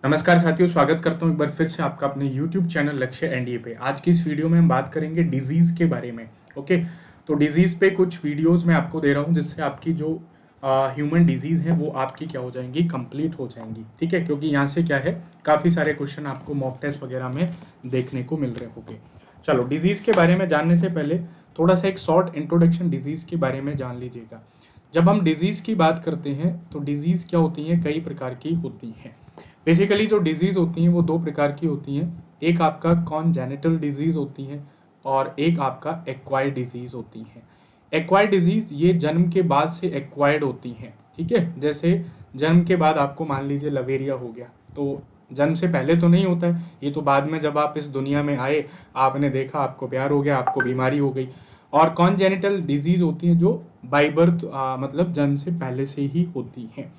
नमस्कार साथियों, स्वागत करता हूं एक बार फिर से आपका अपने YouTube चैनल लक्ष्य एनडीए पे। आज की इस वीडियो में हम बात करेंगे डिजीज़ के बारे में। ओके, तो डिजीज़ पे कुछ वीडियोस मैं आपको दे रहा हूं जिससे आपकी जो ह्यूमन डिजीज़ है वो आपकी क्या हो जाएंगी, कंप्लीट हो जाएंगी। ठीक है, क्योंकि यहाँ से क्या है, काफ़ी सारे क्वेश्चन आपको मॉक टेस्ट वगैरह में देखने को मिल रहे होंगे। चलो, डिजीज़ के बारे में जानने से पहले थोड़ा सा एक शॉर्ट इंट्रोडक्शन डिजीज़ के बारे में जान लीजिएगा। जब हम डिजीज़ की बात करते हैं तो डिजीज़ क्या होती हैं, कई प्रकार की होती हैं। बेसिकली जो डिजीज़ होती हैं वो दो प्रकार की होती हैं। एक आपका कॉन्जेनिटल डिजीज़ होती है और एक आपका एक्वायर्ड डिजीज़ होती है। एक्वायर्ड डिजीज़ ये जन्म के बाद से एक्वायर्ड होती हैं। ठीक है, जैसे जन्म के बाद आपको मान लीजिए लवेरिया हो गया, तो जन्म से पहले तो नहीं होता है, ये तो बाद में जब आप इस दुनिया में आए, आपने देखा, आपको प्यार हो गया, आपको बीमारी हो गई। और कॉन्जेनिटल डिजीज़ होती हैं जो बाई बर्थ मतलब जन्म से पहले से ही होती हैं।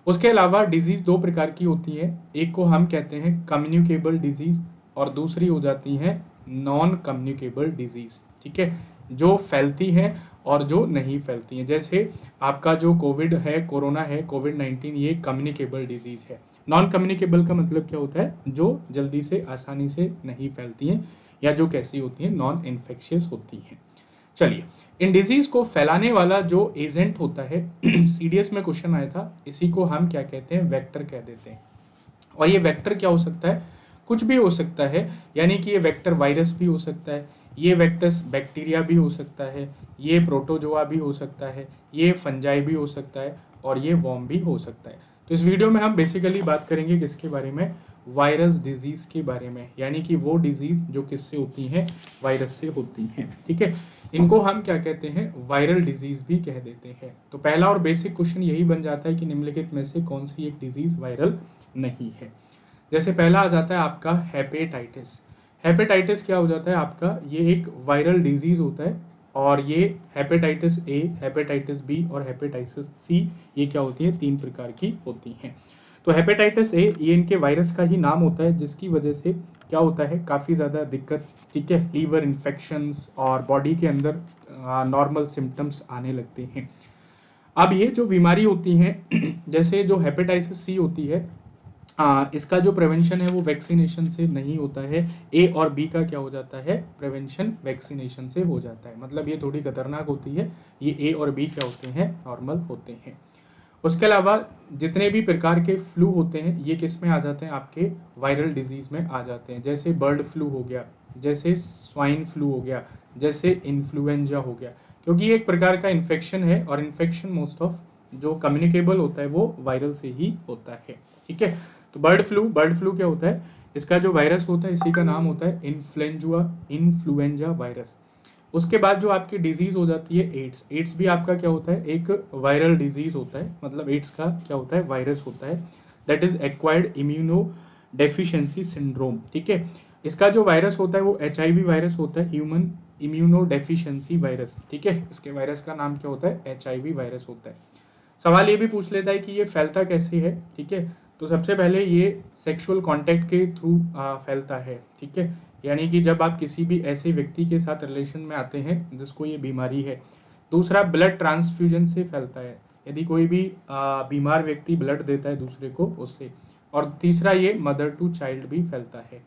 उसके अलावा डिजीज दो प्रकार की होती है। एक को हम कहते हैं कम्युनिकेबल डिजीज और दूसरी हो जाती है नॉन कम्युनिकेबल डिजीज। ठीक है, जो फैलती है और जो नहीं फैलती है। जैसे आपका जो कोविड है, कोरोना है, कोविड-19, ये कम्युनिकेबल डिजीज है। नॉन कम्युनिकेबल का मतलब क्या होता है, जो जल्दी से आसानी से नहीं फैलती हैं या जो कैसी होती हैं, नॉन इन्फेक्शियस होती हैं। चलिए, इन डिजीज को फैलाने वाला जो एजेंट होता है सीडीएस में क्वेश्चन आया था, इसी को हम क्या कहते हैं, वेक्टर कह देते हैं। और ये वेक्टर क्या हो सकता है, कुछ भी हो सकता है। यानी कि ये वेक्टर वायरस भी हो सकता है, ये वेक्टर्स बैक्टीरिया भी हो सकता है, ये प्रोटोजोआ भी हो सकता है, ये फंजाई भी हो सकता है और ये वॉर्म भी हो सकता है। तो इस वीडियो में हम बेसिकली बात करेंगे किसके बारे में, वायरस डिजीज के बारे में। यानी कि वो डिजीज जो किससे होती हैं, वायरस से होती हैं। ठीक है, इनको हम क्या कहते हैं, वायरल डिजीज भी कह देते हैं। तो पहला और बेसिक क्वेश्चन यही बन जाता है कि निम्नलिखित में से कौन सी एक डिजीज वायरल नहीं है। जैसे पहला आ जाता है आपका हेपेटाइटिस। हेपेटाइटिस क्या हो जाता है आपका, ये एक वायरल डिजीज होता है। और ये हेपेटाइटिस ए, हेपेटाइटिस बी और हेपेटाइटिस सी, ये क्या होती है, तीन प्रकार की होती हैं। तो हेपेटाइटिस ए, ये इनके वायरस का ही नाम होता है, जिसकी वजह से क्या होता है, काफ़ी ज़्यादा दिक्कत। ठीक है, लीवर इन्फेक्शंस और बॉडी के अंदर नॉर्मल सिम्टम्स आने लगते हैं। अब ये जो बीमारी होती है जैसे जो हेपेटाइटिस सी होती है, इसका जो प्रिवेंशन है वो वैक्सीनेशन से नहीं होता है। ए और बी का क्या हो जाता है, प्रिवेंशन वैक्सीनेशन से हो जाता है। मतलब ये थोड़ी खतरनाक होती है। ये ए और बी क्या होते हैं, नॉर्मल होते हैं। उसके अलावा जितने भी प्रकार के फ्लू होते हैं, ये किस में आ जाते हैं, आपके वायरल डिजीज में आ जाते हैं। जैसे बर्ड फ्लू हो गया, जैसे स्वाइन फ्लू हो गया, जैसे इन्फ्लुएंजा हो गया। क्योंकि ये एक प्रकार का इन्फेक्शन है और इन्फेक्शन मोस्ट ऑफ जो कम्युनिकेबल होता है वो वायरल से ही होता है। ठीक है, तो बर्ड फ्लू क्या होता है, इसका जो वायरस होता है इसी का नाम होता है इन्फ्लुएंजा वायरस। उसके बाद जो आपकी डिजीज हो जाती है एड्स। एड्स भी आपका क्या होता है, एक वायरल डिजीज होता है। मतलब एड्स का क्या होता है, वायरस होता है। That is acquired immuno deficiency syndrome. ठीक है, इसका जो वायरस होता है वो एचआईवी वायरस होता है, ह्यूमन इम्यूनो डेफिशिएंसी वायरस। ठीक है, इसके वायरस का नाम क्या होता है, एचआईवी वायरस होता है। सवाल ये भी पूछ लेता है कि ये फैलता कैसे है। ठीक है, तो सबसे पहले ये सेक्सुअल कांटेक्ट के थ्रू फैलता है। ठीक है, यानी कि जब आप किसी भी ऐसे व्यक्ति के साथ रिलेशन में आते हैं जिसको ये बीमारी है। दूसरा, ब्लड ट्रांसफ्यूजन से फैलता है, यदि कोई भी बीमार व्यक्ति ब्लड देता है दूसरे को, उससे। और तीसरा, ये मदर टू चाइल्ड भी फैलता है।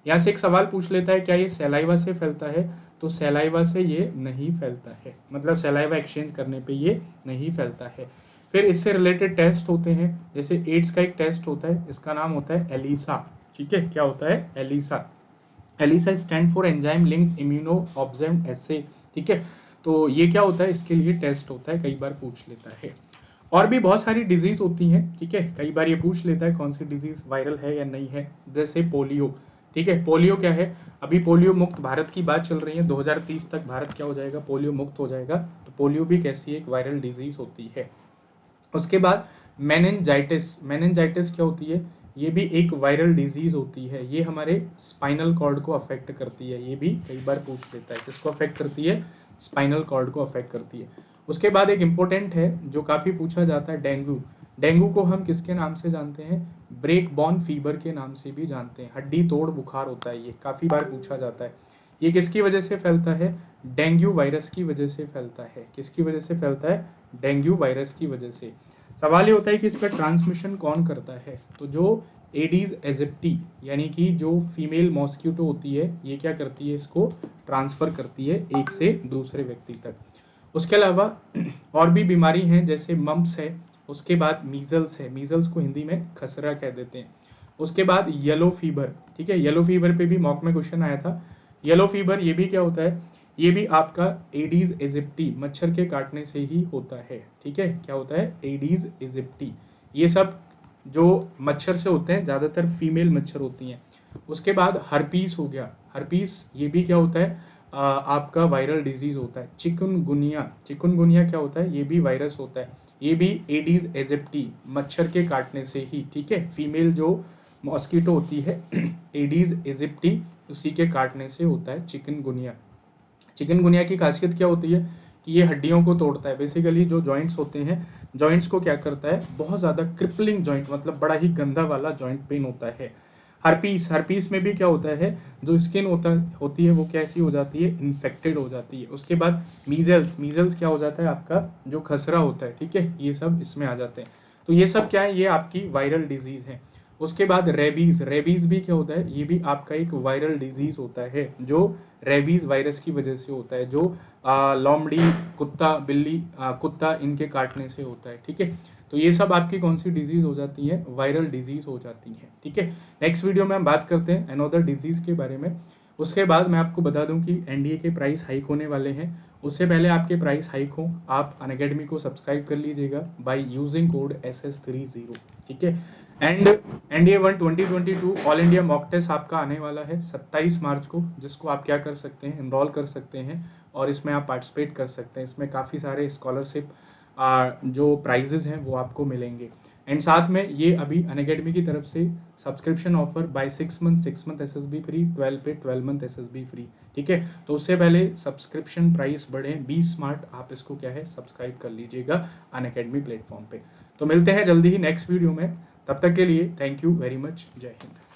यहाँ से एक सवाल पूछ लेता है, क्या ये सैलाइवा से फैलता है, तो सैलाइवा से ये नहीं फैलता है। मतलब सैलाइवा एक्सचेंज करने पे ये नहीं फैलता है। फिर इससे रिलेटेड टेस्ट होते हैं। जैसे एड्स का एक टेस्ट होता है, इसका नाम होता है एलिसा। ठीक है, क्या होता है, ELISA. ELISA stand for enzyme linked इम्यूनो ऑब्जर्व एसे। ठीक है, तो ये क्या होता है, इसके लिए टेस्ट होता है, कई बार पूछ लेता है। और भी बहुत सारी डिजीज होती हैं। ठीक है, कई बार ये पूछ लेता है कौन सी डिजीज वायरल है या नहीं है। जैसे पोलियो। ठीक है, पोलियो क्या है, अभी पोलियो मुक्त भारत की बात चल रही है। 2030 तक भारत क्या हो जाएगा, पोलियो मुक्त हो जाएगा। तो पोलियो भी कैसी एक वायरल डिजीज होती है। उसके बाद मेनिनजाइटिस। मेनिनजाइटिस क्या होती है, ये भी एक वायरल डिजीज होती है। ये हमारे स्पाइनल कॉर्ड को अफेक्ट करती है। ये भी कई बार पूछ लेता है, किसको अफेक्ट करती है, स्पाइनल कॉर्ड को अफेक्ट करती है। उसके बाद एक इंपॉर्टेंट है जो काफ़ी पूछा जाता है, डेंगू। डेंगू को हम किसके नाम से जानते हैं, ब्रेक बॉर्न फीवर के नाम से भी जानते हैं। हड्डी तोड़ बुखार होता है, ये काफ़ी बार पूछा जाता है। ये किसकी वजह से फैलता है, डेंगू वायरस की वजह से फैलता है। किसकी वजह से फैलता है, डेंगू वायरस की वजह से। सवाल ये होता है कि इसका ट्रांसमिशन कौन करता है, तो जो एडीज एजिप्टी यानी कि जो फीमेल मॉस्किटो होती है ये क्या करती है, इसको ट्रांसफर करती है एक से दूसरे व्यक्ति तक। उसके अलावा और भी बीमारी हैं जैसे मम्प्स है, उसके बाद मीजल्स है, मीजल्स को हिंदी में खसरा कह देते हैं। उसके बाद येलो फीवर, ठीक है, येलो फीवर पे भी मॉक में क्वेश्चन आया था। येलो फीवर ये भी क्या होता है, ये भी आपका एडीज इजिप्टी मच्छर के काटने से ही होता है, ठीक है, क्या होता है, एडीज इजिप्टी। ये सब जो मच्छर से होते हैं ज्यादातर फीमेल मच्छर होती हैं। उसके बाद हर्पीस हो गया, हर्पीस ये भी क्या होता है, आपका वायरल डिजीज होता है। चिकनगुनिया, चिकनगुनिया क्या होता है, ये भी वायरस होता है, ये भी एडीज एजिप्टी मच्छर के काटने से ही, ठीक है, फीमेल जो मॉस्किटो होती है एडीज इजिप्टी उसी के काटने से होता है चिकनगुनिया। चिकनगुनिया की खासियत क्या होती है कि ये हड्डियों को तोड़ता है, बेसिकली जो जॉइंट्स होते हैं जॉइंट्स को क्या करता है, बहुत ज्यादा क्रिपलिंग जॉइंट मतलब बड़ा ही गंदा वाला जॉइंट पेन होता है। हर्पीस, हर्पीस में भी क्या होता है, जो स्किन होती है वो कैसी हो जाती है, इन्फेक्टेड हो जाती है। उसके बाद मीजल्स, मीजल्स क्या हो जाता है, आपका जो खसरा होता है, ठीक है, ये सब इसमें आ जाते हैं। तो ये सब क्या है, ये आपकी वायरल डिजीज है। उसके बाद रेबीज, रेबीज भी क्या होता है, ये भी आपका एक वायरल डिजीज होता है जो रेबीज वायरस की वजह से होता है, जो लोमड़ी, कुत्ता, बिल्ली, कुत्ता इनके काटने से होता है, ठीक है। तो ये सब आपकी कौन सी डिजीज हो जाती है, वायरल डिजीज हो जाती है, ठीक है। नेक्स्ट वीडियो में हम बात करते हैं अनदर डिजीज के बारे में। उसके बाद मैं आपको बता दूं कि एनडीए के प्राइस हाइक होने वाले हैं। उससे पहले आपके प्राइस हाइक हो, आप अनअकैडमी को सब्सक्राइब कर लीजिएगा बाय यूजिंग कोड SS30, ठीक है। And NDA 1 2022 all India mock test आपका आने वाला है 27 मार्च को, जिसको आप क्या कर सकते हैं, इनरोल कर सकते हैं और इसमें आप पार्टिसिपेट कर सकते हैं। इसमें काफ़ी सारे स्कॉलरशिप जो प्राइजेज हैं वो आपको मिलेंगे। एंड साथ में ये अभी अनअकैडमी की तरफ से subscription offer buy 6 month 6 month SSB free, 12 पे 12 मंथ एसएसबी फ्री, ठीक है। तो उससे पहले सब्सक्रिप्शन प्राइस बढ़े, बी स्मार्ट, आप इसको क्या है सब्सक्राइब कर लीजिएगा अनअकैडमी प्लेटफॉर्म पे। तो मिलते हैं जल्दी ही नेक्स्ट वीडियो में, तब तक के लिए थैंक यू वेरी मच, जय हिंद।